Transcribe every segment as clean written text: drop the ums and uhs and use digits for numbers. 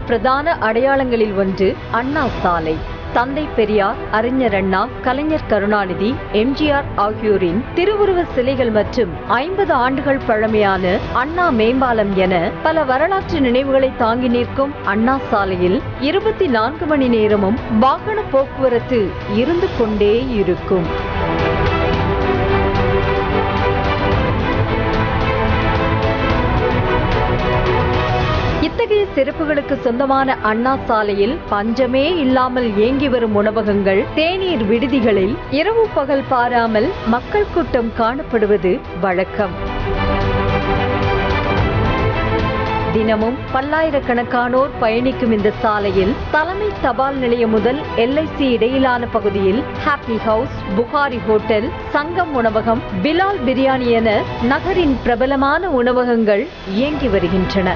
பிரதான அடையாளங்களில் ஒன்று அண்ணா சாலை. தந்தை பெரியார், அறிஞர் அண்ணா, கலைஞர் கருணாநிதி, எம்ஜிஆர் ஆகியோரின் திருவுருவ சிலைகள் மற்றும் 50 ஆண்டுகள் பழமையான அண்ணா மேம்பாலம் என பல வரலாற்று நினைவுகளை தாங்கி நிற்கும் அண்ணா சாலையில் 24 மணி நேரமும் வாகன போக்குவரத்து இருந்து கொண்டே இருக்கும். இத்தகைய சிறப்புகளுக்கு சொந்தமான அண்ணா சாலையில் பஞ்சமே இல்லாமல் இயங்கி வரும் உணவகங்கள், தேநீர் விடுதிகளில் இரவு பகல் பாராமல் மக்கள் கூட்டம் காணப்படுவது வழக்கம். தினமும் பல்லாயிரக்கணக்கானோர் பயணிக்கும் இந்த சாலையில் தலைமை தபால் நிலையம் முதல் LIC இடையிலான பகுதியில் ஹாப்பி ஹவுஸ், புகாரி ஹோட்டல், சங்கம் உணவகம், பிலால் பிரியாணி என நகரின் பிரபலமான உணவகங்கள் இயங்கி வருகின்றன.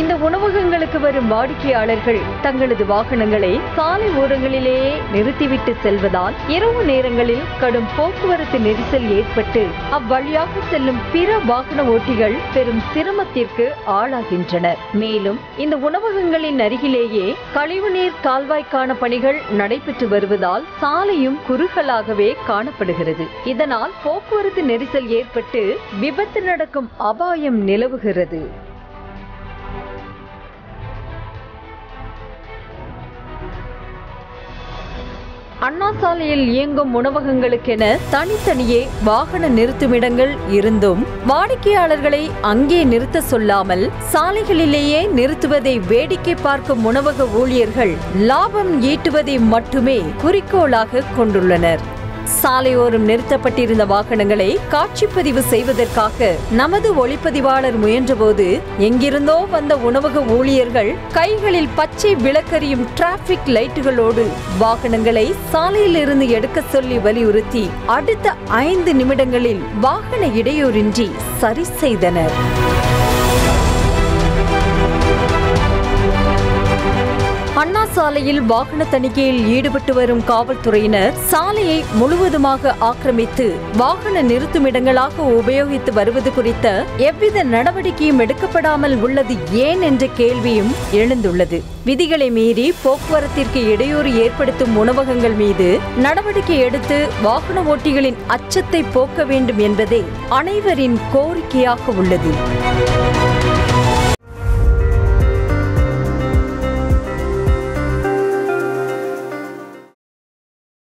இந்த உணவகங்களுக்கு வரும் வாடிக்கையாளர்கள் தங்களது வாகனங்களை சாலை ஓரங்களிலேயே நிறுத்திவிட்டு செல்வதால் இரவு நேரங்களில் கடும் போக்குவரத்து நெரிசல் ஏற்பட்டு அவ்வழியாக செல்லும் பிற வாகன ஓட்டிகள் பெரும் சிரமத்திற்கு ஆளாகின்றனர். மேலும் இந்த உணவகங்களின் அருகிலேயே கழிவுநீர் கால்வாய்க்கான பணிகள் நடைபெற்று வருவதால் சாலையும் குறுகலாகவே காணப்படுகிறது. இதனால் போக்குவரத்து நெரிசல் ஏற்பட்டு விபத்து நடக்கும் அபாயம் நிலவுகிறது. அண்ணா சாலையில் இயங்கும் உணவகங்களுக்கென தனித்தனியே வாகன நிறுத்துமிடங்கள் இருந்தும் வாடிக்கையாளர்களை அங்கே நிறுத்த சொல்லாமல் சாலைகளிலேயே நிறுத்துவதை வேடிக்கை பார்க்கும் உணவக ஊழியர்கள் லாபம் ஈட்டுவதை மட்டுமே குறிக்கோளாக கொண்டுள்ளனர். சாலையோரம் நிறுத்தப்பட்டிருந்த வாகனங்களை காட்சிப்பதிவு செய்வதற்காக நமது ஒளிப்பதிவாளர் முயன்றபோது எங்கிருந்தோ வந்த உணவக ஊழியர்கள் கைகளில் பச்சை விளக்கரியும் டிராபிக் லைட்டுகளோடு வாகனங்களை சாலையில் இருந்து எடுக்க சொல்லி வலியுறுத்தி அடுத்த 5 நிமிடங்களில் வாகன இடையூறின்றி சரி செய்தனர். அண்ணா சாலையில் வாகன தணிக்கையில் ஈடுபட்டு வரும் காவல்துறையினர் சாலையை முழுவதுமாக ஆக்கிரமித்து வாகன நிறுத்துமிடங்களாக உபயோகித்து வருவது குறித்த எவ்வித நடவடிக்கையும் எடுக்கப்படாமல் உள்ளது ஏன் என்ற கேள்வியும் எழுந்துள்ளது. விதிகளை மீறி போக்குவரத்திற்கு இடையூறு ஏற்படுத்தும் உணவகங்கள் மீது நடவடிக்கை எடுத்து வாகன ஓட்டிகளின் அச்சத்தை போக்க வேண்டும் என்பதே அனைவரின் கோரிக்கையாக உள்ளது.